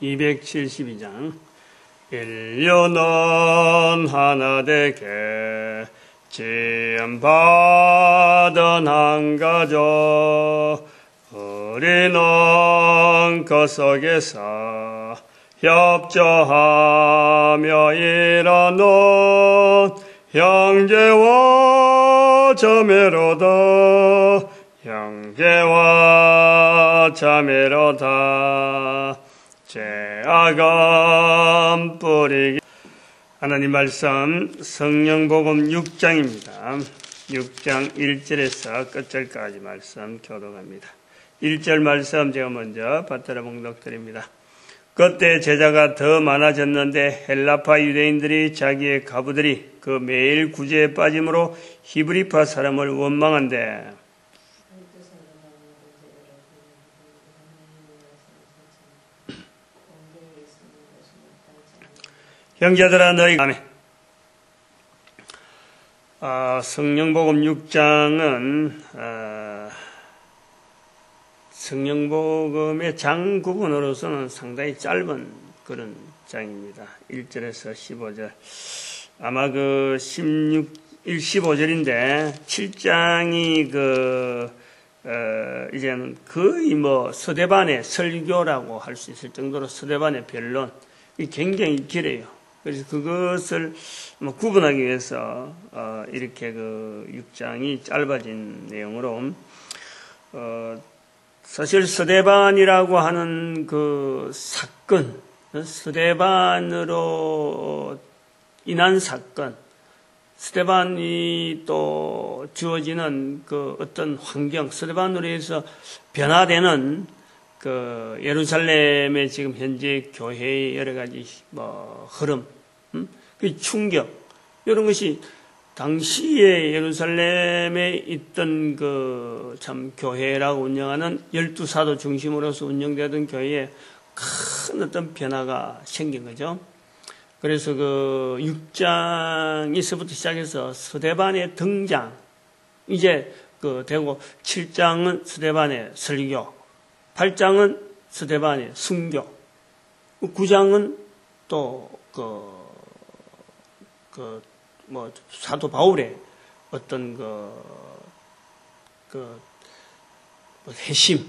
272장 인류는 하나 되게 지음받은 한 가족 우리는 그 속에서 협조하며 일하는 형제와 자매로다. 형제와 자매로다. 죄악은 뿌리기. 하나님 말씀 성령복음 6장입니다. 6장 1절에서 끝절까지 말씀 교독합니다. 1절 말씀 제가 먼저 받들어 봉독드립니다. 그때 제자가 더 많아졌는데 헬라파 유대인들이 자기의 가부들이 그 매일 구제에 빠짐으로 히브리파 사람을 원망한대. 형제들아 너희가 아멘. 성령복음 6장은 성령복음의 장 구분으로서는 상당히 짧은 그런 장입니다. 1절에서 15절. 아마 그 15절인데 7장이 이제는 거의 서대반의 설교라고 할 수 있을 정도로 서대반의 변론. 굉장히 길어요. 그래서 그것을 구분하기 위해서 이렇게 그 6장이 짧아진 내용으로 사실 서대반이라고 하는 그 사건, 서대반으로 인한 사건, 서대반이 또 주어지는 그 어떤 환경, 서대반으로 해서 변화되는 그 예루살렘의 지금 현재 교회의 여러 가지 흐름, 그 충격, 이런 것이 당시에 예루살렘에 있던 그 참 교회라고 운영하는 12사도 중심으로서 운영되던 교회에 큰 어떤 변화가 생긴 거죠. 그래서 그 6장에서부터 시작해서 스데반의 등장, 이제 그 되고 7장은 스데반의 설교, 8장은 스데반의 순교, 9장은 또 사도 바울의 어떤 회심,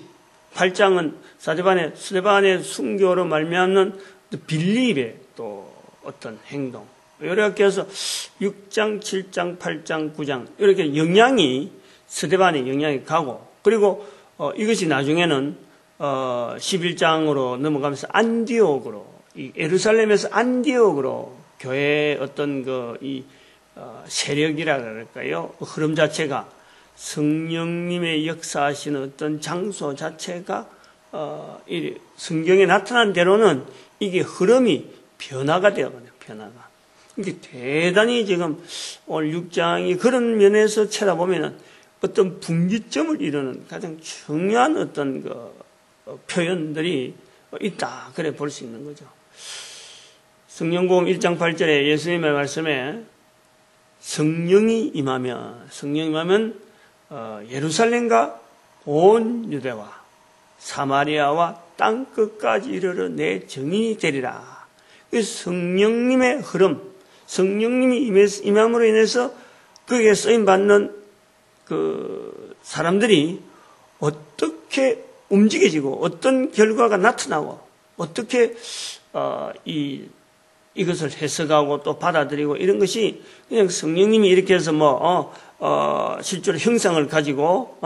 8장은 스데반의 순교로 말미암는 빌립의 또 어떤 행동, 이렇게 해서 6장, 7장, 8장, 9장 이렇게 스데반의 영향이 가고, 그리고 이것이 나중에는 11장으로 넘어가면서 안디옥으로, 예루살렘에서 안디옥으로 교회의 어떤 세력이라 그럴까요? 흐름 자체가, 성령님의 역사하시는 어떤 장소 자체가 성경에 나타난 대로는 이게 흐름이 변화가 되어가네요. 변화가. 이게 대단히 지금 오늘 6장이 그런 면에서 쳐다보면은 어떤 분기점을 이루는 가장 중요한 어떤 표현들이 있다, 그래 볼 수 있는 거죠. 성령복음 1장 8절에 예수님의 말씀에 성령이 임하면 예루살렘과 온 유대와 사마리아와 땅끝까지 이르러 내 증인이 되리라. 성령님의 흐름, 성령님이 임함으로 인해서 거기에 쓰임받는 그 사람들이 어떻게 움직여지고 어떤 결과가 나타나고 어떻게 이것을 해석하고 또 받아들이고 이런 것이 그냥 성령님이 이렇게 해서 실제로 형상을 가지고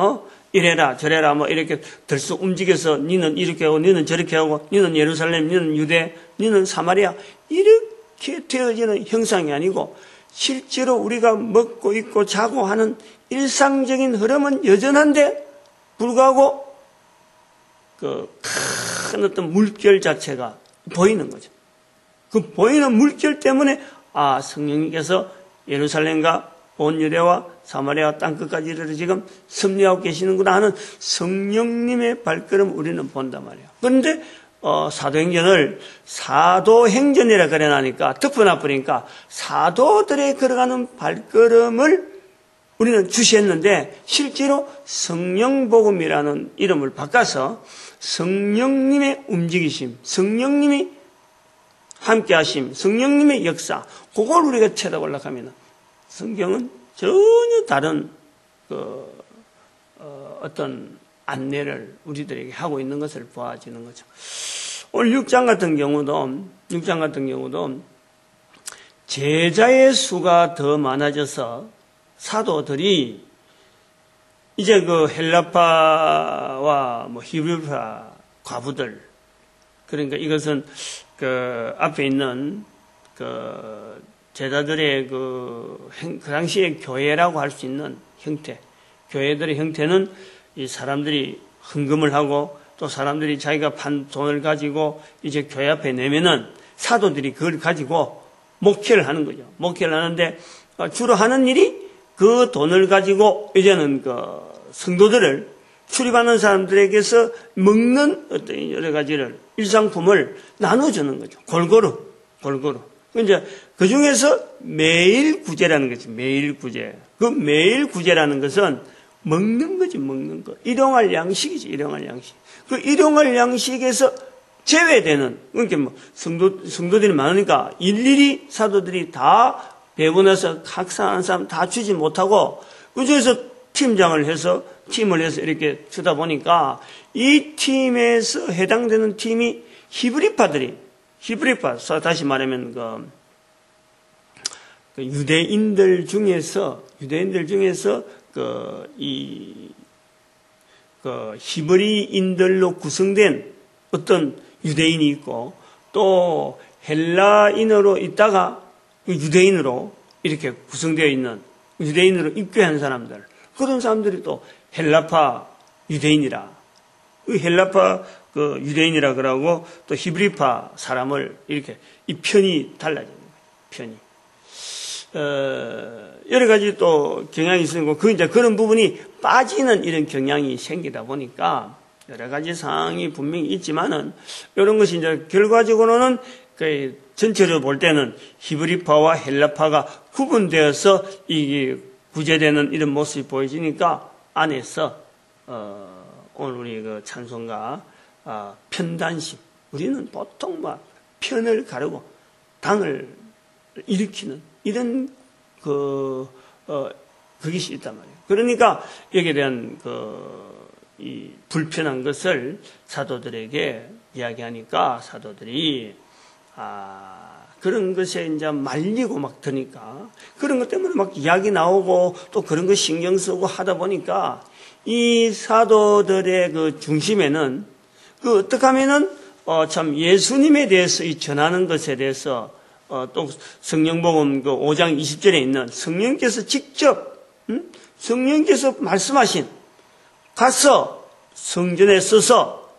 이래라 저래라 이렇게 들썩 움직여서 니는 이렇게 하고 니는 저렇게 하고 니는 예루살렘, 니는 유대, 니는 사마리아 이렇게 되어지는 형상이 아니고 실제로 우리가 먹고 입고 자고 하는 일상적인 흐름은 여전한데 불구하고 그 큰 어떤 물결 자체가 보이는 거죠. 그 보이는 물결 때문에 성령님께서 예루살렘과 온 유대와 사마리아 땅끝까지 이르러 지금 섭리하고 계시는구나 하는 성령님의 발걸음 우리는 본단 말이에요. 그런데 사도행전을 사도행전이라 그래놔니까 덮어놔버리니까 사도들의 걸어가는 발걸음을 우리는 주시했는데 실제로 성령복음이라는 이름을 바꿔서 성령님의 움직이심, 성령님이 함께하심, 성령님의 역사, 그걸 우리가 쳐다보려고 하면 성경은 전혀 다른 어떤 안내를 우리들에게 하고 있는 것을 보아지는 거죠. 오늘 6장 같은 경우도 제자의 수가 더 많아져서 사도들이 이제 그 헬라파와 히브리파 과부들, 그러니까 이것은 그 앞에 있는 그 제자들의 그 당시의 교회라고 할 수 있는 형태, 교회들의 형태는 이 사람들이 헌금을 하고 또 사람들이 자기가 판 돈을 가지고 이제 교회 앞에 내면은 사도들이 그걸 가지고 목회를 하는 거죠. 목회를 하는데 주로 하는 일이 그 돈을 가지고 이제는 그 성도들을 출입하는 사람들에게서 먹는 어떤 여러 가지를 일상품을 나눠주는 거죠. 골고루. 이제 그 중에서 매일 구제라는 거지. 매일 구제. 그 매일 구제라는 것은 먹는 거지, 먹는 거. 일용할 양식이지, 일용할 양식. 그 일용할 양식에서 제외되는, 그러니까 뭐 성도들이 많으니까 일일이 사도들이 다 배분해서 각사 하는 사람 다 주지 못하고 그 중에서 팀을 해서 이렇게 주다 보니까 이 팀에서 해당되는 팀이 히브리파, 다시 말하면 그 유대인들 중에서 히브리인들로 구성된 어떤 유대인이 있고 또 헬라인으로 있다가 유대인으로 이렇게 구성되어 있는 유대인으로 입교한 사람들, 그런 사람들이 또 헬라파 유대인이라, 헬라파 그 유대인이라 그러고 또 히브리파 사람을 이렇게 이 편이 달라지는 거예요. 편이. 여러 가지 또 경향이 있으니까 이제 그런 부분이 빠지는 이런 경향이 생기다 보니까 여러 가지 상황이 분명히 있지만은 이런 것이 이제 결과적으로는 그 전체적으로 볼 때는 히브리파와 헬라파가 구분되어서 이게 구제되는 이런 모습이 보여지니까 안에서 오늘 우리 그 찬송가 편단심, 우리는 보통 막 편을 가르고 당을 일으키는 이런 그것이 있단 말이에요. 그러니까 여기에 대한 이 불편한 것을 사도들에게 이야기하니까 사도들이 그런 것에 이제 말리고 막 드니까 그런 것 때문에 막 이야기 나오고 또 그런 거 신경 쓰고 하다 보니까 이 사도들의 그 중심에는 어떻게 하면은 참 예수님에 대해서 이 전하는 것에 대해서 또 성령복음 5장 20절에 있는 성령께서 직접 성령께서 말씀하신 가서 성전에 서서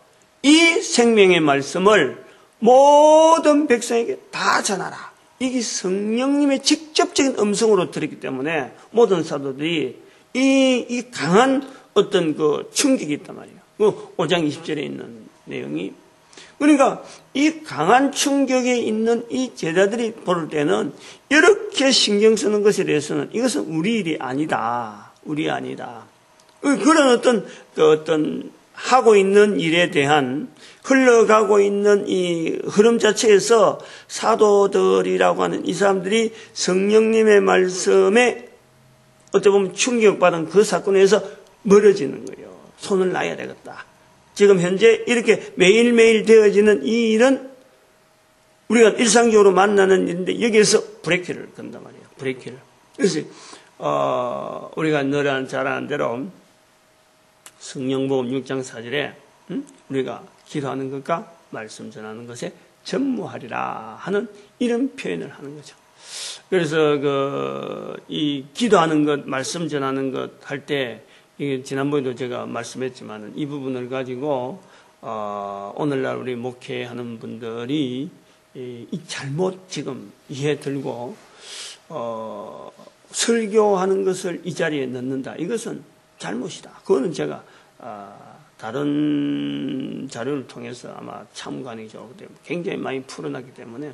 이 생명의 말씀을 모든 백성에게 다 전하라. 이게 성령님의 직접적인 음성으로 들었기 때문에 모든 사도들이 이 강한 어떤 그 충격이 있단 말이에요. 5장 20절에 있는 내용이. 그러니까 이 강한 충격에 있는 이 제자들이 볼 때는 이렇게 신경 쓰는 것에 대해서는 이것은 우리 일이 아니다. 우리 아니다. 그런 어떤 하고 있는 일에 대한 흘러가고 있는 이 흐름 자체에서 사도들이라고 하는 이 사람들이 성령님의 말씀에 어떻게 보면 충격받은 그 사건에서 멀어지는 거예요. 손을 놔야 되겠다. 지금 현재 이렇게 매일매일 되어지는 이 일은 우리가 일상적으로 만나는 일인데 여기에서 브레이크를 건단 말이에요. 브레이크를. 그래서 우리가 늘 잘 아는 대로 성령복음 6장 4절에 우리가 기도하는 것과 말씀 전하는 것에 전무하리라 하는 이런 표현을 하는 거죠. 그래서 이 기도하는 것, 말씀 전하는 것 할 때 이게 지난번에도 제가 말씀했지만 이 부분을 가지고 오늘날 우리 목회하는 분들이 이 잘못 지금 이해 들고 설교하는 것을 이 자리에 넣는다. 이것은 잘못이다. 그거는 제가 다른 자료를 통해서 아마 참관이죠. 굉장히 많이 풀어놨기 때문에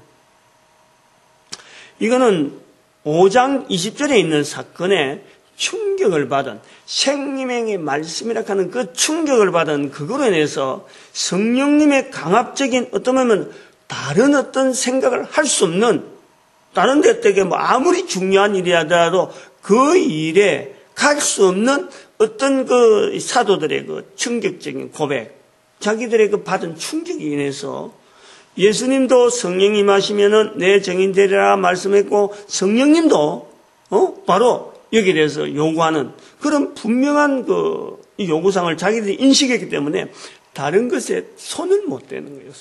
이거는 5장 20절에 있는 사건의 충격을 받은 생명의 말씀이라 하는 그 충격을 받은 그거로 인해서 성령님의 강압적인 어떤 면은 다른 어떤 생각을 할 수 없는 다른 데 되게 뭐 아무리 중요한 일이 하더라도 그 일에 갈 수 없는 어떤 그 사도들의 그 충격적인 고백, 자기들의 그 받은 충격이 인해서 예수님도 성령 임하시면은 내 증인 되리라 말씀했고 성령님도 바로 여기에 대해서 요구하는 그런 분명한 그 요구사항을 자기들이 인식했기 때문에 다른 것에 손을 못 대는 거예요.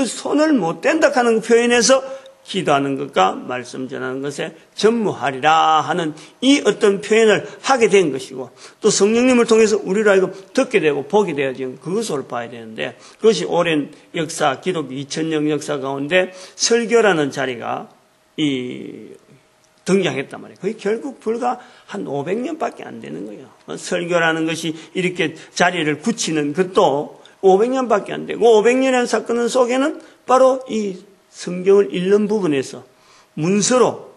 손을 못 댄다 하는 표현에서 기도하는 것과 말씀 전하는 것에 전무하리라 하는 이 어떤 표현을 하게 된 것이고 또 성령님을 통해서 우리로 하여금 듣게 되고 보게 되어진 그것을 봐야 되는데 그것이 오랜 역사, 기독교 2000년 역사 가운데 설교라는 자리가 등장했단 말이에요. 그게 결국 불과 한 500년밖에 안 되는 거예요. 설교라는 것이 이렇게 자리를 굳히는 것도 500년밖에 안 되고 500년의 사건 속에는 바로 이 성경을 읽는 부분에서 문서로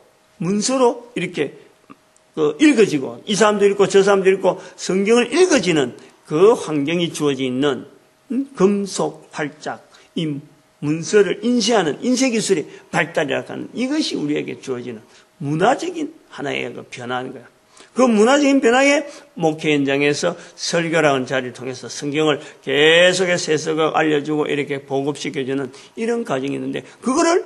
이렇게 읽어지고 이 사람도 읽고 저 사람도 읽고 성경을 읽어지는 그 환경이 주어져 있는 금속 활짝 이 문서를 인쇄하는 인쇄기술의 발달이라고 하는 이것이 우리에게 주어지는 문화적인 하나의 그 변화인 거야. 그 문화적인 변화에 목회 현장에서 설교라는 자리를 통해서 성경을 계속해서 해석을 알려주고 이렇게 보급시켜주는 이런 과정이 있는데 그거를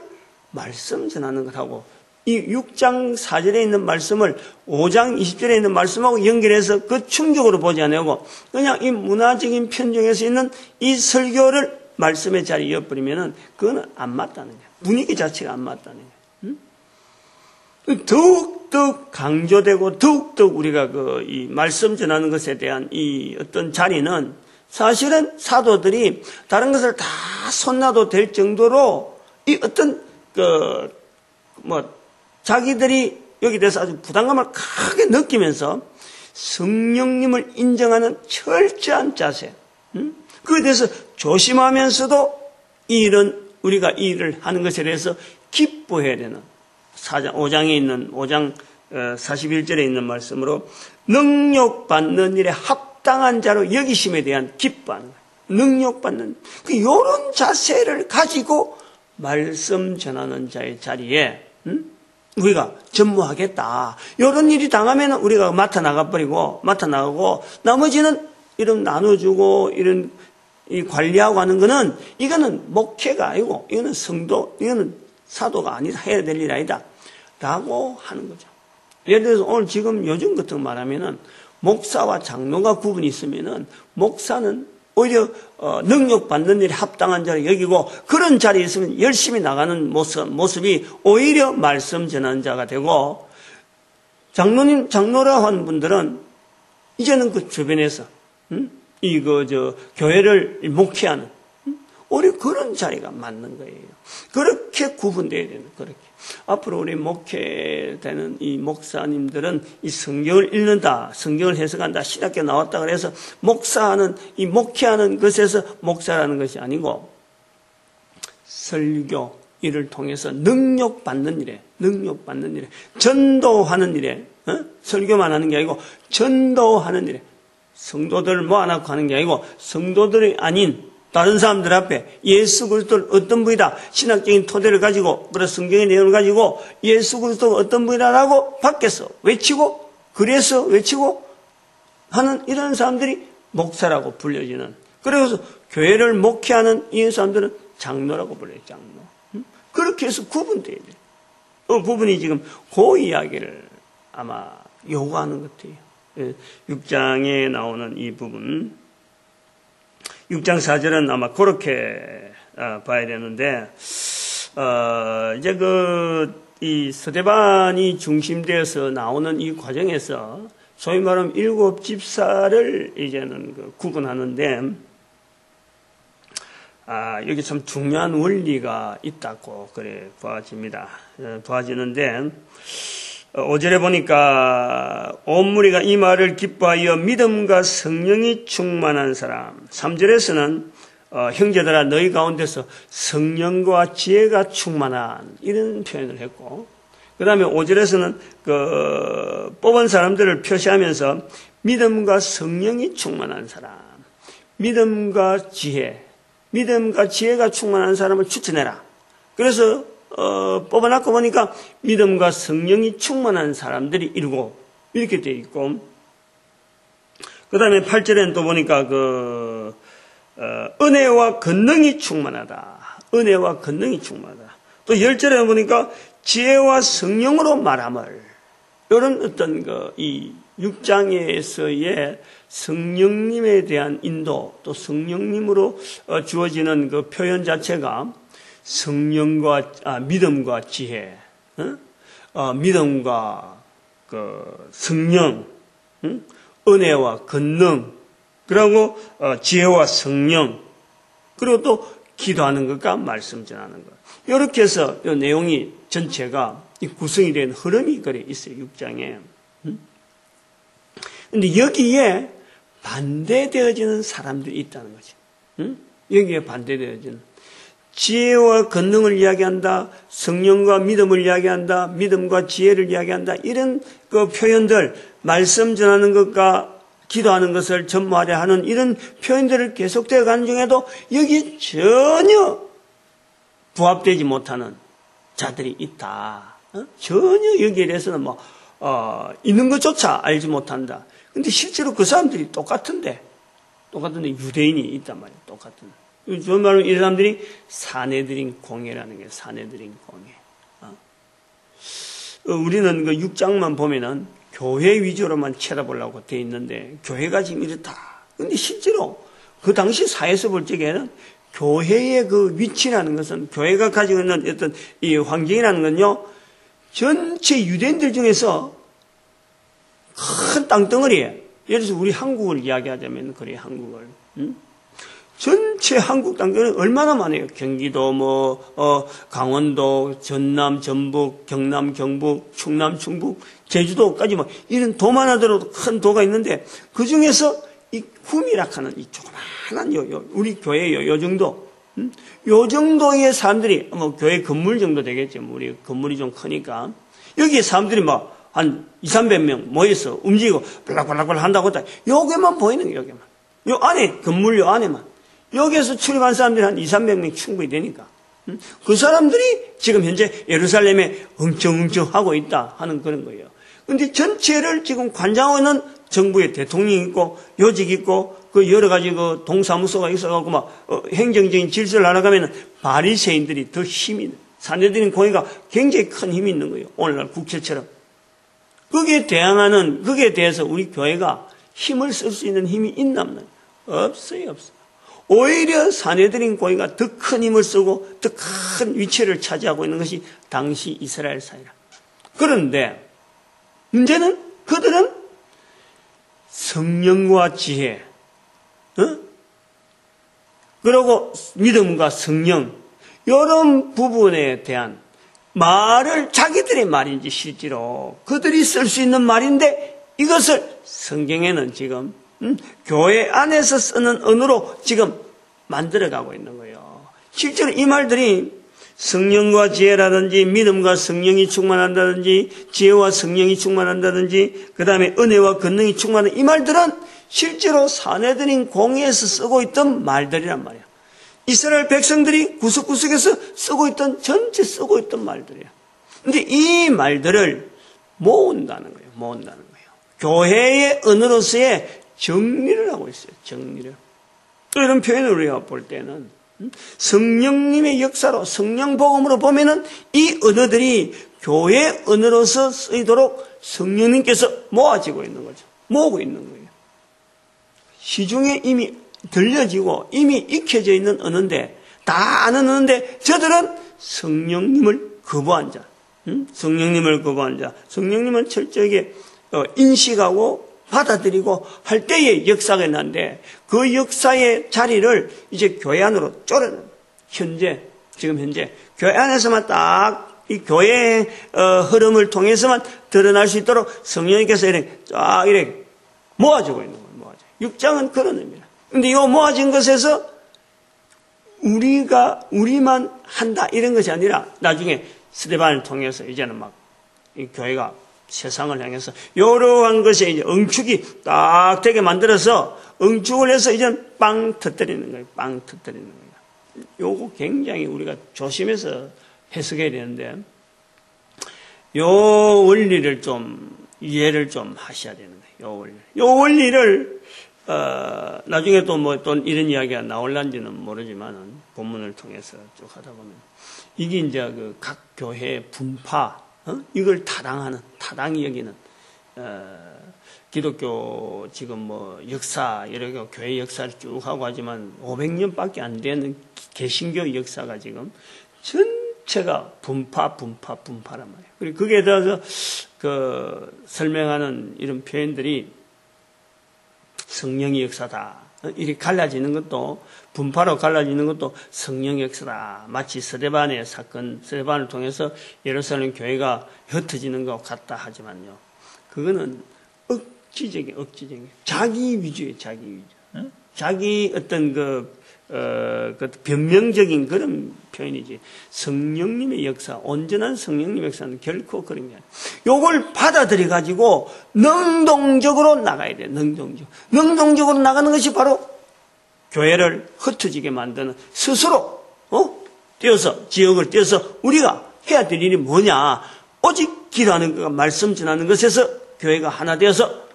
말씀 전하는 것하고 이 6장 4절에 있는 말씀을 5장 20절에 있는 말씀하고 연결해서 그 충격으로 보지 않고 그냥 이 문화적인 편중에서 있는 이 설교를 말씀의 자리에 이어버리면은 그거는 안 맞다는 거야. 분위기 자체가 안 맞다는 거야. 더욱더 강조되고 더욱더 우리가 이 말씀 전하는 것에 대한 이 어떤 자리는 사실은 사도들이 다른 것을 다 손놔도 될 정도로 이 어떤 자기들이 여기 대해서 아주 부담감을 크게 느끼면서 성령님을 인정하는 철저한 자세, 그에 대해서 조심하면서도 우리가 이 일을 하는 것에 대해서 기뻐해야 되는 5장에 있는 5장 41절에 있는 말씀으로 능력받는 일에 합당한 자로 여기심에 대한 기뻐하는 거예요. 능력받는 이런 자세를 가지고 말씀 전하는 자의 자리에 우리가 전무하겠다. 이런 일이 당하면 우리가 맡아 나가고 나머지는 이런 나눠주고 이런 관리하고 하는 거는 이거는 목회가 아니고 이거는 성도, 이거는 사도가 아니다. 해야 될 일 아니다. 라고 하는 거죠. 예를 들어서 오늘 지금 요즘 같은 말하면은 목사와 장로가 구분이 있으면은 목사는 오히려 능력받는 일에 합당한 자를 여기고 그런 자리에 있으면 열심히 나가는 모습이 오히려 말씀 전하는 자가 되고 장로라 하는 분들은 이제는 그 주변에서 교회를 목회하는 오히려 그런 자리가 맞는 거예요. 그렇게 구분되어야 되는 그렇게. 앞으로 우리 목회되는 이 목사님들은 이 성경을 읽는다, 성경을 해석한다, 신학교 나왔다 그래서 이 목회하는 것에서 목사라는 것이 아니고 설교 일을 통해서 능력받는 일에 전도하는 일에 설교만 하는 게 아니고 전도하는 일에 성도들을 모아놓고 하는 게 아니고 성도들이 아닌 다른 사람들 앞에 예수 그리스도를 어떤 분이다 신학적인 토대를 가지고 그런 성경의 내용을 가지고 예수 그리스도가 어떤 분이다라고 밖에서 외치고 그래서 외치고 하는 이런 사람들이 목사라고 불려지는 그래서 교회를 목회하는 이 사람들은 장로라고 불려요. 장로. 그렇게 해서 구분돼야 돼요. 그 부분이 지금 그 이야기를 아마 요구하는 것 같아요. 6장에 나오는 이 부분 6장 4절은 아마 그렇게 봐야 되는데, 이제 이 스데반이 중심되어서 나오는 이 과정에서 소위 말하면 7 집사를 이제는 구분하는데, 여기 참 중요한 원리가 있다고 그래 보아지는데, 5절에 보니까 온 무리가 이 말을 기뻐하여 믿음과 성령이 충만한 사람. 3절에서는 형제들아 너희 가운데서 성령과 지혜가 충만한 이런 표현을 했고 그 다음에 5절에서는 뽑은 사람들을 표시하면서 믿음과 성령이 충만한 사람, 믿음과 지혜가 충만한 사람을 추천해라. 그래서 뽑아놨고 보니까 믿음과 성령이 충만한 사람들이 이렇게 되어 있고, 그 다음에 8절에는 또 보니까 은혜와 권능이 충만하다. 은혜와 권능이 충만하다. 또 10절에 보니까 지혜와 성령으로 말함을, 이런 어떤 이 6장에서의 성령님에 대한 인도, 또 성령님으로 주어지는 그 표현 자체가 믿음과 지혜, 믿음과 성령, 은혜와 권능, 그리고 지혜와 성령, 그리고 또 기도하는 것과 말씀 전하는 것. 이렇게 해서 이 내용이 전체가 구성이 된 흐름이 그래 있어요, 6장에. 근데 여기에 반대되어지는 사람들이 있다는 거죠. 여기에 반대되어지는. 지혜와 권능을 이야기한다, 성령과 믿음을 이야기한다, 믿음과 지혜를 이야기한다, 이런 표현들, 말씀 전하는 것과 기도하는 것을 전무하려 하는 이런 표현들을 계속되어 가는 중에도 여기에 전혀 부합되지 못하는 자들이 있다. 전혀 여기에 대해서는 있는 것조차 알지 못한다. 근데 실제로 그 사람들이 똑같은데 유대인이 있단 말이에요. 똑같은. 좋은 말로 이 사람들이 사내들인 공예라는 게 사내들인 공예. 우리는 6장만 보면은 교회 위주로만 쳐다보려고 돼 있는데 교회가 지금 이렇다. 근데 실제로 그 당시 사회에서 볼 적에는 교회의 그 위치라는 것은, 교회가 가지고 있는 어떤 이 환경이라는 건요, 전체 유대인들 중에서 큰 땅덩어리에, 예를 들어서 우리 한국을 이야기하자면 그래, 한국을. 전체 한국 땅덩어리 얼마나 많아요. 경기도, 강원도, 전남, 전북, 경남, 경북, 충남, 충북, 제주도까지 이런 도만 하더라도 큰 도가 있는데, 그 중에서 이 구미락하는 이 조그마한 우리 교회 요 정도, 요 정도의 사람들이, 교회 건물 정도 되겠죠. 우리 건물이 좀 크니까. 여기에 사람들이 한 200~300명 모여서 움직이고, 블락블락블락 한다고 했다. 여기만 보이는 거예요, 여기만. 요 안에, 건물 요 안에만. 여기에서 출입한 사람들이 한 200~300명 충분히 되니까. 그 사람들이 지금 현재 예루살렘에 엉청엉청 하고 있다 하는 그런 거예요. 근데 전체를 지금 관장하고 있는 정부의 대통령이 있고, 요직이 있고, 여러 가지 동사무소가 있어가지고 행정적인 질서를 하나가면 바리새인들이 더 힘이, 사내들인 공예가 굉장히 큰 힘이 있는 거예요. 오늘날 국회처럼. 거기에 대해서 우리 교회가 힘을 쓸 수 있는 힘이 있나 없나? 없어요. 오히려 사내들인 공예가 더 큰 힘을 쓰고 더 큰 위치를 차지하고 있는 것이 당시 이스라엘 사회라. 그런데 문제는 그들은 성령과 지혜, 그리고 믿음과 성령, 이런 부분에 대한 말을 자기들의 말인지 실제로 그들이 쓸 수 있는 말인데, 이것을 성경에는 지금 교회 안에서 쓰는 언어로 지금 만들어가고 있는 거예요. 실제로 이 말들이 성령과 지혜라든지 믿음과 성령이 충만한다든지 지혜와 성령이 충만한다든지 그 다음에 은혜와 권능이 충만한 이 말들은 실제로 사내들인 공예에서 쓰고 있던 말들이란 말이야. 이스라엘 백성들이 구석구석에서 전체 쓰고 있던 말들이야. 근데 이 말들을 모은다는 거예요. 교회의 언어로서의 정리를 하고 있어요. 정리를. 또 이런 표현을 우리가 볼 때는 성령님의 역사로, 성령 복음으로 보면은 이 언어들이 교회 언어로서 쓰이도록 성령님께서 모아지고 있는 거죠. 모으고 있는 거예요. 시중에 이미 들려지고 이미 익혀져 있는 언어인데, 다 아는 언어인데, 저들은 성령님을 거부한 자, 성령님은 철저하게 인식하고 받아들이고 할 때의 역사가 있는데, 그 역사의 자리를 이제 교회 안으로 지금 현재 교회 안에서만 딱 이 교회의 흐름을 통해서만 드러날 수 있도록 성령님께서 이렇게 모아주고 있는 거예요. 6장은 그런 의미입니다. 근데 이 모아진 것에서 우리만 한다 이런 것이 아니라 나중에 스데반을 통해서 이제는 이 교회가 세상을 향해서 이러한 것에 이제 응축이 딱 되게 만들어서 응축을 해서 이제 빵 터뜨리는 거예요. 빵 터뜨리는 거예요. 요거 굉장히 우리가 조심해서 해석해야 되는데, 요 원리를 좀 이해를 좀 하셔야 되는 거예요. 요 원리를 나중에 또 뭐 또 이런 이야기가 나올란지는 모르지만은 본문을 통해서 쭉 하다 보면 이게 이제 그 각 교회의 분파, 이걸 타당히 여기는 기독교 지금 뭐 역사 여러 개 교회 역사를 쭉 하고 하지만 500년밖에 안 되는 개신교 역사가 지금 전체가 분파란 말이에요. 그리고 거기에 대해서 그 설명하는 이런 표현들이 성령의 역사다. 이렇게 갈라지는 것도, 분파로 갈라지는 것도 성령의 역사다. 마치 스데반의 사건, 스데반을 통해서 예루살렘 교회가 흩어지는 것 같다 하지만요. 그거는 억지적인, 자기 위주예요, 자기 위주. 자기 어떤 그 변명적인 그런 표현이지. 성령님의 역사, 온전한 성령님의 역사는 결코 그런 게 아니에요. 요걸 받아들여가지고 능동적으로 나가야 돼요, 능동적으로 나가는 것이 바로 교회를 흩어지게 만드는 스스로, 지역을 떼어서 우리가 해야 될 일이 뭐냐. 오직 기도하는 것과 말씀 전하는 것에서 교회가 하나 되어서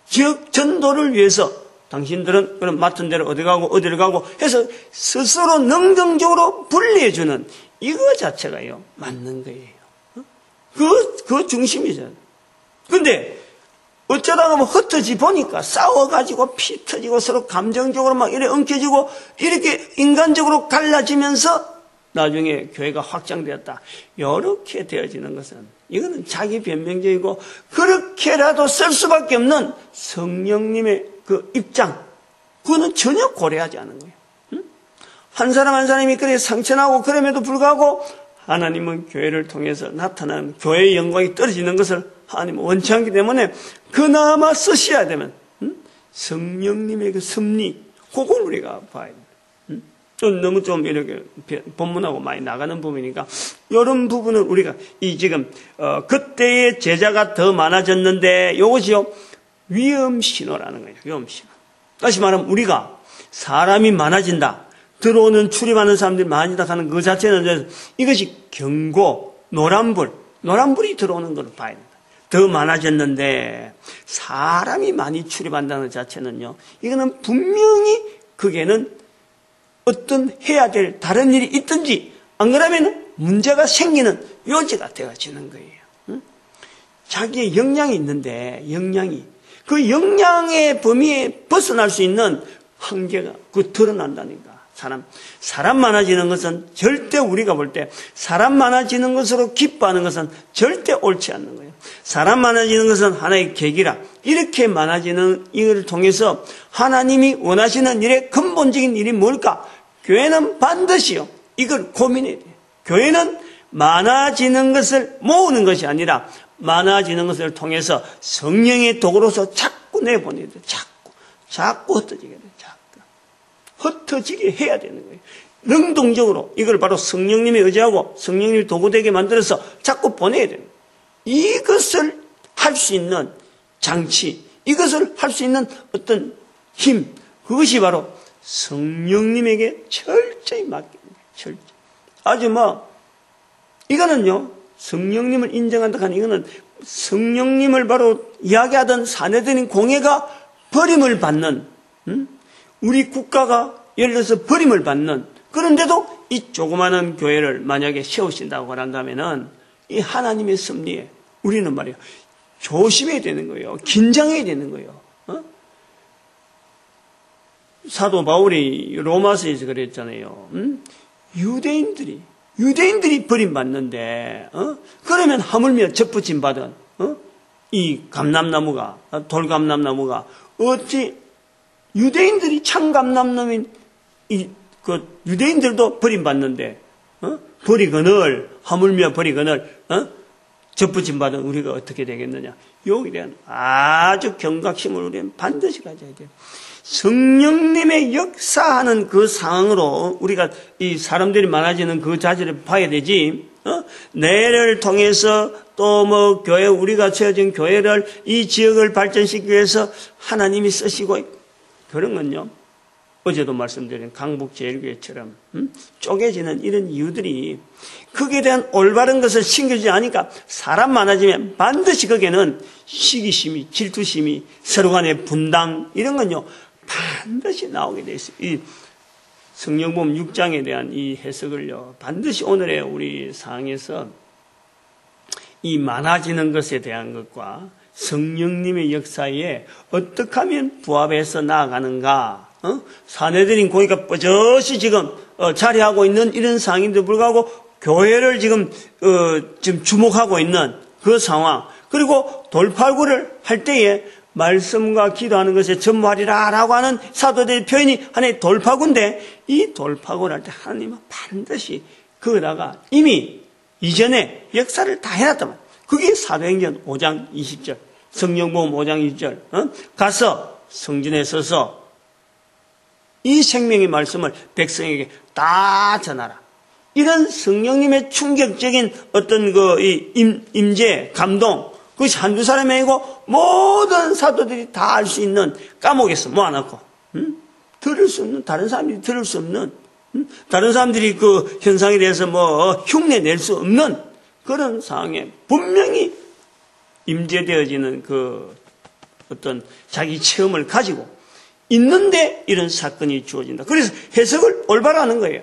지역 전도를 위해서 당신들은 그럼 맡은 대로 어디를 가고 해서 스스로 능동적으로 분리해주는 이거 자체가요, 맞는 거예요. 그 중심이잖아요. 근데 어쩌다가 뭐 흩어지 보니까 싸워가지고 피 터지고 서로 감정적으로 막 이렇게 엉켜지고 이렇게 인간적으로 갈라지면서 나중에 교회가 확장되었다. 이렇게 되어지는 것은 이거는 자기 변명적이고 그렇게라도 쓸 수밖에 없는 성령님의 그 입장, 그거는 전혀 고려하지 않은 거예요. 한 사람 한 사람이 그래 상처나고 그럼에도 불구하고 하나님은 교회를 통해서 나타나는 교회의 영광이 떨어지는 것을 하나님은 원치 않기 때문에 그나마 쓰셔야 되면 성령님의 그 섭리, 그걸 우리가 봐야 됩니다. 너무 좀 이렇게 본문하고 많이 나가는 부분이니까 이런 부분은 우리가 이 지금 그때의 제자가 더 많아졌는데 이것이요 위험 신호라는 거예요. 위험 신호. 다시 말하면 우리가 사람이 많아진다, 들어오는 출입하는 사람들이 많아진다 하는 그 자체는 이것이 경고, 노란불이 들어오는 걸 봐야 된다. 더 많아졌는데 사람이 많이 출입한다는 자체는요, 이거는 분명히 그게는 어떤 해야 될 다른 일이 있든지 안 그러면 문제가 생기는 요지가 되어지는 거예요. 자기의 역량이 있는데 그 역량의 범위에 벗어날 수 있는 한계가 드러난다니까. 사람 많아지는 것은 절대 우리가 볼 때 사람 많아지는 것으로 기뻐하는 것은 절대 옳지 않는 거예요. 사람 많아지는 것은 하나의 계기라. 이렇게 많아지는 이를 통해서 하나님이 원하시는 일의 근본적인 일이 뭘까? 교회는 반드시요, 이걸 고민해야 돼요. 교회는 많아지는 것을 모으는 것이 아니라 많아지는 것을 통해서 성령의 도구로서 자꾸 내보내야 돼요. 자꾸 흩어지게 돼요. 흩어지게 해야 되는 거예요. 능동적으로 이걸 바로 성령님이 의지하고 성령님이 도구되게 만들어서 자꾸 보내야 돼요. 이것을 할 수 있는 장치, 이것을 할 수 있는 어떤 힘, 그것이 바로 성령님에게 철저히 맡깁니다. 철저히. 아주 이거는요, 성령님을 인정한다 하는 이거는 성령님을 바로 이야기하던 사내들인 공회가 버림을 받는, 우리 국가가 예를 들어서 버림을 받는, 그런데도 이 조그마한 교회를 만약에 세우신다고 한다면은 이 하나님의 섭리에 우리는 말이에요, 조심해야 되는 거예요. 긴장해야 되는 거예요. 사도 바울이 로마서에서 그랬잖아요. 유대인들이 버림받는데, 그러면 하물며 접붙임 받은, 이 감람나무가, 돌감람나무가, 어찌 유대인들이 참 감람나무인, 유대인들도 버림받는데, 하물며 버리거늘, 접붙임 받은 우리가 어떻게 되겠느냐. 여기에 대한 아주 경각심을 우리는 반드시 가져야 돼요. 성령님의 역사하는 그 상황으로 우리가 이 사람들이 많아지는 그 자질을 봐야 되지. 내를 통해서 또 뭐 교회, 우리가 세워진 교회를 이 지역을 발전시키기 위해서 하나님이 쓰시고 있고, 그런 건요, 어제도 말씀드린 강북제일교회처럼 쪼개지는 이런 이유들이 거기에 대한 올바른 것을 신경쓰지 않으니까 사람 많아지면 반드시 거기에는 시기심이, 질투심이, 서로 간의 분당, 이런 건요 반드시 나오게 돼 있어요. 이 성령복음 6장에 대한 이 해석을요 반드시 오늘의 우리 상황에서 이 많아지는 것에 대한 것과 성령님의 역사에 어떻게 하면 부합해서 나아가는가. 사내들인 고기가 뻗어시 지금 자리하고 있는 이런 상황인데도 불구하고 교회를 지금 주목하고 있는 그 상황, 그리고 돌파구를 할 때에 말씀과 기도하는 것에 전무하리라라고 하는 사도들의 표현이 하나의 돌파구인데, 이 돌파구를 할 때 하나님은 반드시 거기다가 이미 이전에 역사를 다 해놨단 말이에요. 그게 사도행전 5장 20절, 성령복음 5장 20절, 가서 성전에 서서 이 생명의 말씀을 백성에게 다 전하라. 이런 성령님의 충격적인 어떤 임재, 감동, 그것이 한두 사람이 아니고 모든 사도들이 다 알 수 있는 감옥에서 모아놓고, 들을 수 없는, 다른 사람들이 들을 수 없는, 다른 사람들이 그 현상에 대해서 흉내 낼 수 없는 그런 상황에 분명히 임재되어지는 그 어떤 자기 체험을 가지고 있는데 이런 사건이 주어진다. 그래서 해석을 올바로 하는 거예요.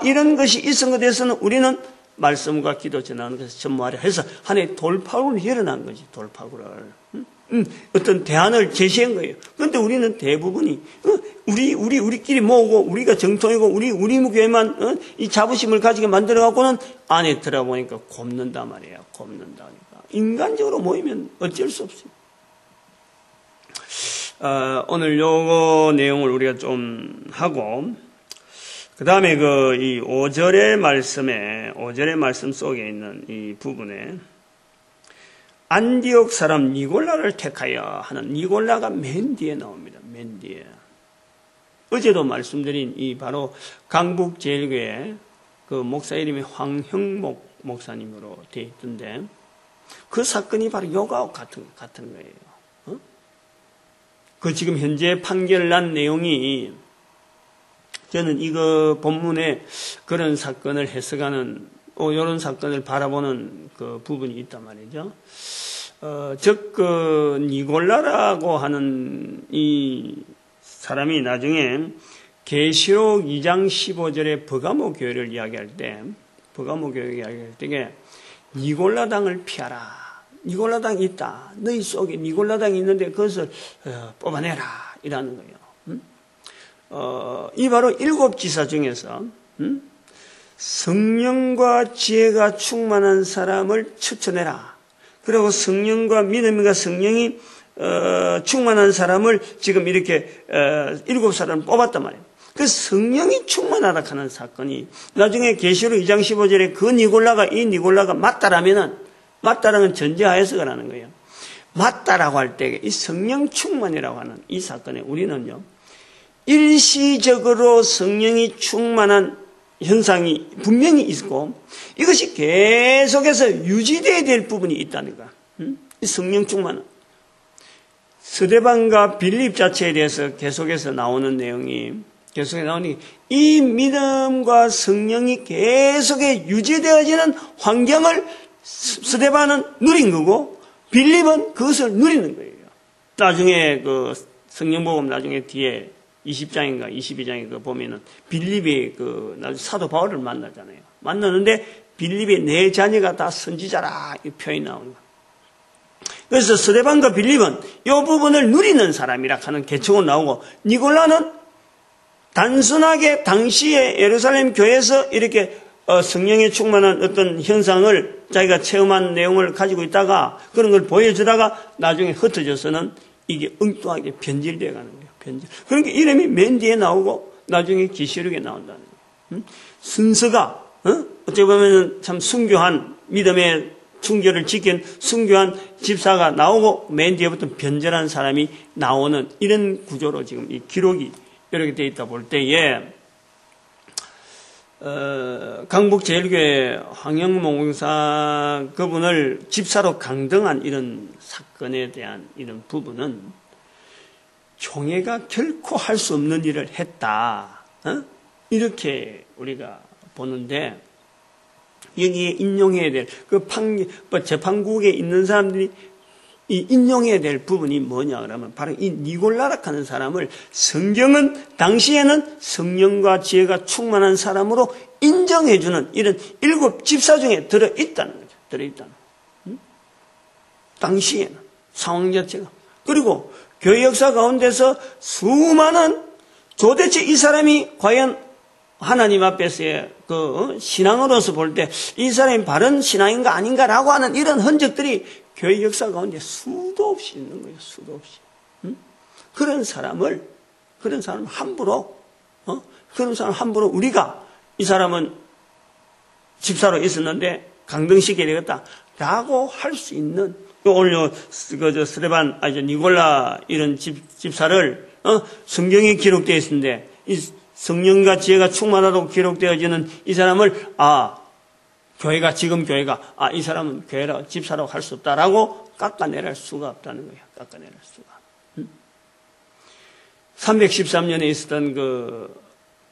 이런 것이 있은 것에 대해서는 우리는 말씀과 기도 전하는 것을 전무하려 해서 하나의 돌파구를 열어난 거지, 돌파구를. 어떤 대안을 제시한 거예요. 그런데 우리는 대부분이, 우리끼리 모으고, 우리가 정통이고, 우리 교회만, 이 자부심을 가지게 만들어갖고는 안에 들어보니까 곱는단 말이에요. 곱는다니까. 인간적으로 모이면 어쩔 수 없어요. 오늘 요거 내용을 우리가 좀 하고, 그 다음에 이 5절의 말씀 속에 있는 이 부분에 안디옥 사람 니골라를 택하여 하는 니골라가 맨 뒤에 나옵니다. 맨 뒤에. 어제도 말씀드린 이 바로 강북제일교회 그 목사 이름이 황형목 목사님으로 되어 있던데, 그 사건이 바로 요거하고 같은 거예요. 그 지금 현재 판결 난 내용이, 저는 이거 본문에 그런 사건을 해석하는, 이런 사건을 바라보는 그 부분이 있단 말이죠. 즉, 니골라라고 하는 이 사람이 나중에 계시록 2장 15절에 버가모 교회를 이야기할 때, 니골라당을 피하라. 니골라당이 있다. 너희 속에 니골라당이 있는데 그것을 뽑아내라. 이라는 거예요. 이 바로 7지사 중에서, 성령과 지혜가 충만한 사람을 추천해라. 그리고 성령과 믿음과 성령이 충만한 사람을 지금 이렇게 7사람을 뽑았단 말이에요. 그 성령이 충만하다 하는 사건이 나중에 계시록 2장 15절에 그 니골라가 이 니골라가 맞다라면은, 맞다라는 전제하에서 그러는 거예요. 맞다라고 할 때 이 성령 충만이라고 하는 이 사건에 우리는요, 일시적으로 성령이 충만한 현상이 분명히 있고 이것이 계속해서 유지되어야 될 부분이 있다는 거야. 성령 충만은. 스데반과 빌립 자체에 대해서 계속해서 나오는 내용이, 이 믿음과 성령이 계속해 유지되어지는 환경을 스데반은 누린 거고 빌립은 그것을 누리는 거예요. 나중에 그 성령복음 나중에 뒤에 20장인가 22장에 그 보면은 빌립이 사도 바울을 만나잖아요. 만나는데 빌립의 네 자녀가 다 선지자라 이 표현이 나오는 거예요. 그래서 스데반과 빌립은 이 부분을 누리는 사람이라 하는 개칭으로 나오고, 니골라는 단순하게 당시에 예루살렘 교회에서 이렇게 성령에 충만한 어떤 현상을 자기가 체험한 내용을 가지고 있다가 그런 걸 보여주다가 나중에 흩어져서는 이게 엉뚱하게 변질되어 가는 거예요. 그러니까 이름이 맨 뒤에 나오고 나중에 계시록에 나온다는 거예요. 순서가 어떻게 보면 참 순교한 믿음의 순교를 지킨 순교한 집사가 나오고 맨 뒤에부터 변절한 사람이 나오는 이런 구조로 지금 이 기록이 이렇게 되어 있다 볼 때에 강북제일교회 황영모 목사 그분을 집사로 강등한 이런 사건에 대한 이런 부분은 교회가 결코 할 수 없는 일을 했다. 이렇게 우리가 보는데 여기에 인용해야 될 재판국에 있는 사람들이 이 인용해야 될 부분이 뭐냐 그러면 바로 이 니골라락 하는 사람을 성경은 당시에는 성령과 지혜가 충만한 사람으로 인정해주는 이런 7 집사 중에 들어있다는 거죠. 들어있다는 거죠. 당시에는 상황 자체가. 그리고 교회 역사 가운데서 수많은 도대체 이 사람이 과연 하나님 앞에서의 신앙으로서 볼 때 이 사람이 바른 신앙인가 아닌가라고 하는 이런 흔적들이 교회 역사 가운데 수도 없이 있는 거예요. 수도 없이. 그런 사람을 함부로 우리가 이 사람은 집사로 있었는데 강등시켜야 되겠다라고 할 수 있는 오늘 스테반 니골라 이런 집사를 성경에 기록되어 있는데 이 성령과 지혜가 충만하다고 기록되어지는 이 사람을 지금 교회가 이 사람은 교회라 집사라고 할 수 없다라고 깎아내릴 수가 없다는 거예요. 깎아내릴 수가. 313년에 있었던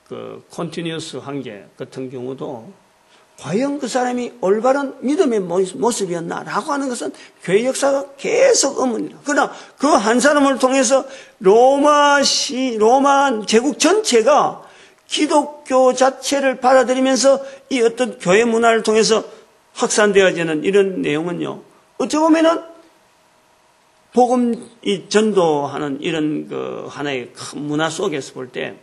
그 컨티뉴어스 황제 같은 경우도 과연 그 사람이 올바른 믿음의 모습이었나라고 하는 것은 교회 역사가 계속 의문이다. 그러나 그 한 사람을 통해서 로마 제국 전체가 기독교 자체를 받아들이면서 이 어떤 교회 문화를 통해서 확산되어지는 이런 내용은요. 어찌 보면은 복음 전도하는 이런 하나의 큰 문화 속에서 볼 때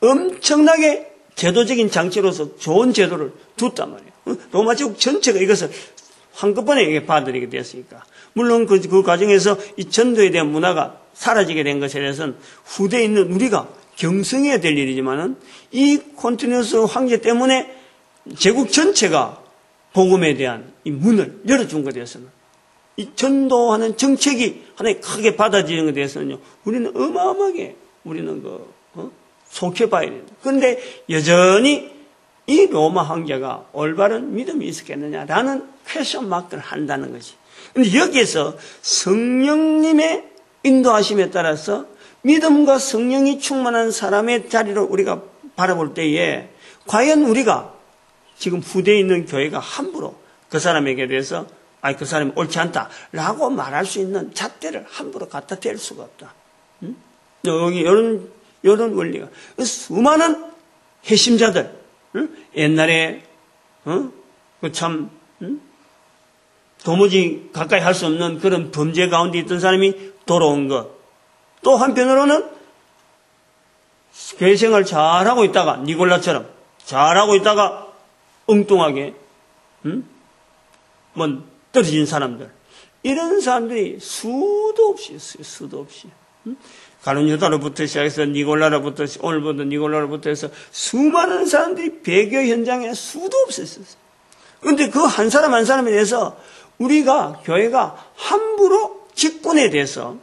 엄청나게 제도적인 장치로서 좋은 제도를 뒀단 말이에요. 로마 제국 전체가 이것을 한꺼번에 받아들이게 되었으니까. 물론 그 과정에서 이 전도에 대한 문화가 사라지게 된 것에 대해서는 후대에 있는 우리가 경성해야 될 일이지만은 이 콘티뉴스 황제 때문에 제국 전체가 복음에 대한 이 문을 열어준 것에 대해서는 이 전도하는 정책이 하나의 크게 받아들이는 것에 대해서는요. 우리는 어마어마하게 속혀봐야 됩니다. 그런데 여전히 이 로마 황제가 올바른 믿음이 있었겠느냐라는 퀘션 마크를 한다는 것이. 그런데 여기에서 성령님의 인도하심에 따라서 믿음과 성령이 충만한 사람의 자리를 우리가 바라볼 때에 과연 우리가 지금 후대에 있는 교회가 함부로 그 사람에게 대해서 그 사람이 옳지 않다라고 말할 수 있는 잣대를 함부로 갖다 댈 수가 없다. 여기 이런 원리가 수많은 회심자들 옛날에 도무지 가까이 할 수 없는 그런 범죄 가운데 있던 사람이 돌아온 것. 또 한편으로는 교회 생활 잘하고 있다가 니골라처럼 잘하고 있다가 엉뚱하게 떨어진 사람들. 이런 사람들이 수도 없이 있어요. 수도 없이. 가룟 유다로부터 시작해서 니골라로부터 오늘부터 니골라로부터 해서 수많은 사람들이 배교 현장에 수도 없었어요. 그런데 그 한 사람 한 사람에 대해서 우리가 교회가 함부로 직분에 대해서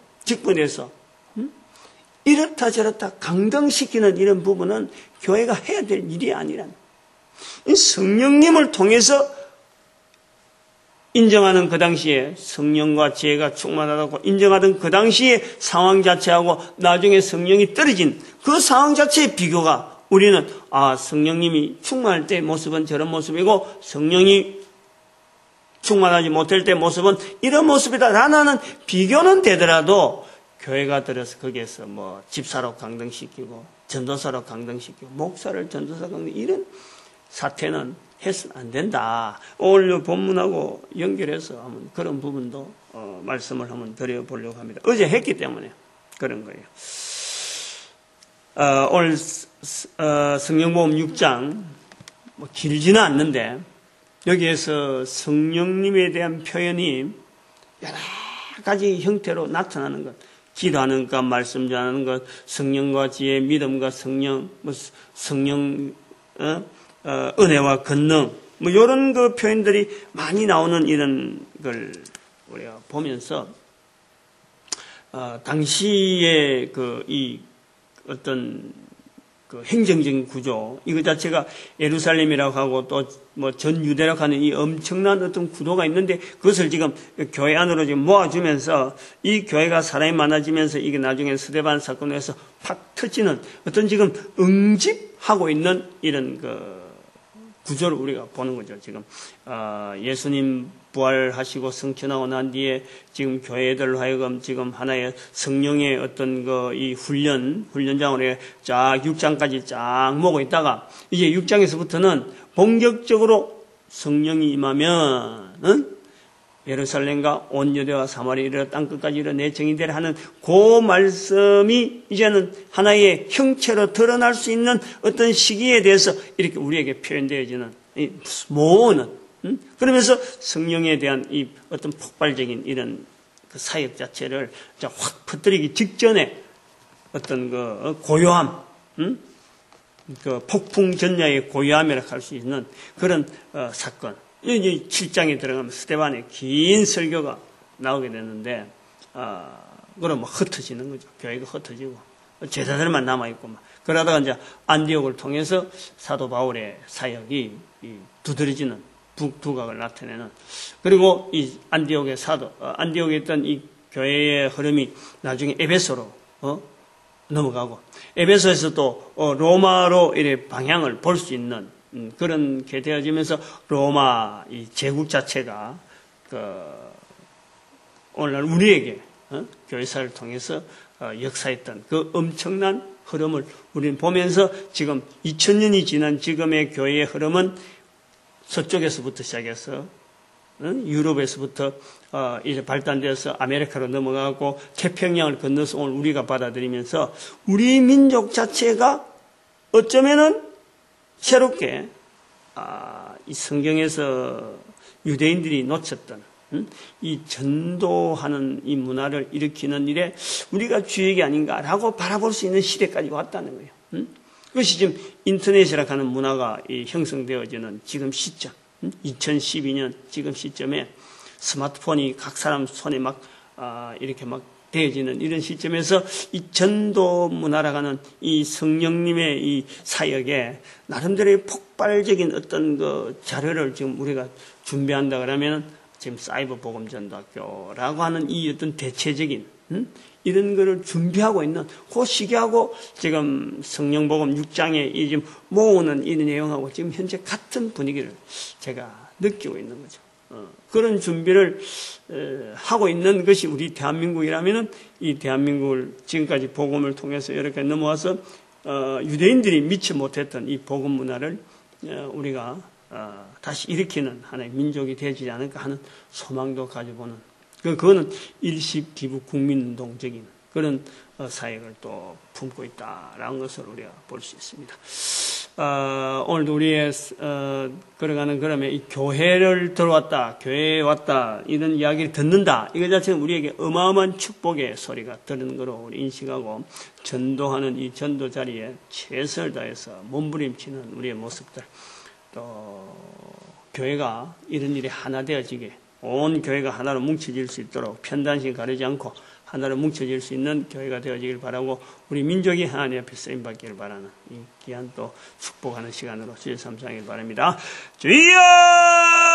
이렇다 저렇다 강등시키는 이런 부분은 교회가 해야 될 일이 아니란. 성령님을 통해서 인정하는 그 당시에 성령과 지혜가 충만하다고 인정하던 그 당시의 상황 자체하고 나중에 성령이 떨어진 그 상황 자체의 비교가 우리는 성령님이 충만할 때 모습은 저런 모습이고 성령이 충만하지 못할 때 모습은 이런 모습이다라는 비교는 되더라도 교회가 들어서 거기에서 집사로 강등시키고 전도사로 강등시키고 목사를 전도사 강등 이런 사태는 해서는 안 된다. 오늘 본문하고 연결해서 한번 그런 부분도 말씀을 한번 드려보려고 합니다. 어제 했기 때문에 그런 거예요. 오늘 성령복음 6장 길지는 않는데 여기에서 성령님에 대한 표현이 여러 가지 형태로 나타나는 것. 기도하는 것, 말씀 전하는 것, 성령과 지혜, 믿음과 성령, 은혜와 권능, 뭐 이런 그 표현들이 많이 나오는 이런 걸 우리가 보면서 당시의 이 어떤 그 행정적인 구조 이거 자체가 예루살렘이라고 하고 또 뭐 전 유대라고 하는 이 엄청난 어떤 구도가 있는데 그것을 지금 교회 안으로 지금 모아주면서 이 교회가 사람이 많아지면서 이게 나중에 스데반 사건으로 해서 확 터지는 어떤 지금 응집하고 있는 이런 그 구조를 우리가 보는 거죠. 지금 예수님 부활하시고 성천하고 난 뒤에 지금 교회들로 하여금 지금 하나의 성령의 어떤 이 훈련장으로 쫙 6장까지 쫙 모고 있다가 이제 6장에서부터는 본격적으로 성령이 임하면 예루살렘과 온 유대와 사마리아 이르러 땅끝까지 이르러 내 증인이 되라 하는 그 말씀이 이제는 하나의 형체로 드러날 수 있는 어떤 시기에 대해서 이렇게 우리에게 표현되어지는 이 모으는 그러면서 성령에 대한 이 어떤 폭발적인 이런 그 사역 자체를 확 퍼뜨리기 직전에 어떤 그 고요함, 그 폭풍 전야의 고요함이라고 할 수 있는 그런 사건. 이제 7장에 들어가면 스데반의 긴 설교가 나오게 되는데, 그럼 뭐 흩어지는 거죠. 교회가 흩어지고, 제자들만 남아있고, 그러다가 이제 안디옥을 통해서 사도 바울의 사역이 두드러지는 두각을 나타내는, 그리고 이 안디옥에 있던 이 교회의 흐름이 나중에 에베소로, 넘어가고, 에베소에서 또 로마로 이렇게 방향을 볼 수 있는 그런 게 되어지면서 로마 이 제국 자체가 오늘날 우리에게 교회사를 통해서 역사했던 그 엄청난 흐름을 우리는 보면서 지금 2000년이 지난 지금의 교회의 흐름은 서쪽에서부터 시작해서 유럽에서부터 이제 발단되어서 아메리카로 넘어가고 태평양을 건너서 오늘 우리가 받아들이면서 우리 민족 자체가 어쩌면은 새롭게 이 성경에서 유대인들이 놓쳤던 이 전도하는 이 문화를 일으키는 일에 우리가 주역이 아닌가라고 바라볼 수 있는 시대까지 왔다는 거예요. 그것이 지금 인터넷이라고 하는 문화가 형성되어지는 지금 시점, 2012년 지금 시점에 스마트폰이 각 사람 손에 막 이렇게 막 되어지는 이런 시점에서 이 전도 문화라고 하는 이 성령님의 이 사역에 나름대로의 폭발적인 어떤 그 자료를 지금 우리가 준비한다 그러면 지금 사이버 복음 전도학교라고 하는 이 어떤 대체적인 이런 거를 준비하고 있는 그 시기하고 지금 성령 복음 6장에 이 지금 모으는 이 내용하고 지금 현재 같은 분위기를 제가 느끼고 있는 거죠. 그런 준비를 하고 있는 것이 우리 대한민국이라면은 이 대한민국을 지금까지 복음을 통해서 이렇게 넘어와서 유대인들이 미치 못했던 이 복음 문화를 우리가 다시 일으키는 하나의 민족이 되지 않을까 하는 소망도 가져보는 그거는 일식 기부 국민운동적인 그런 사역을 또 품고 있다라는 것을 우리가 볼 수 있습니다. 오늘도 우리의 걸어가는 그러면 이 교회를 들어왔다, 교회에 왔다 이런 이야기를 듣는다. 이거 자체는 우리에게 어마어마한 축복의 소리가 들리는 거로 우리 인식하고 전도하는 이 전도 자리에 최선을 다해서 몸부림치는 우리의 모습들 또 교회가 이런 일에 하나 되어지게 온 교회가 하나로 뭉쳐질 수 있도록 편단식 가리지 않고 하나로 뭉쳐질 수 있는 교회가 되어지길 바라고 우리 민족이 하나님 앞에 쓰임받기를 바라는 이 귀한 또 축복하는 시간으로 주의 삼상하길 바랍니다. 주여!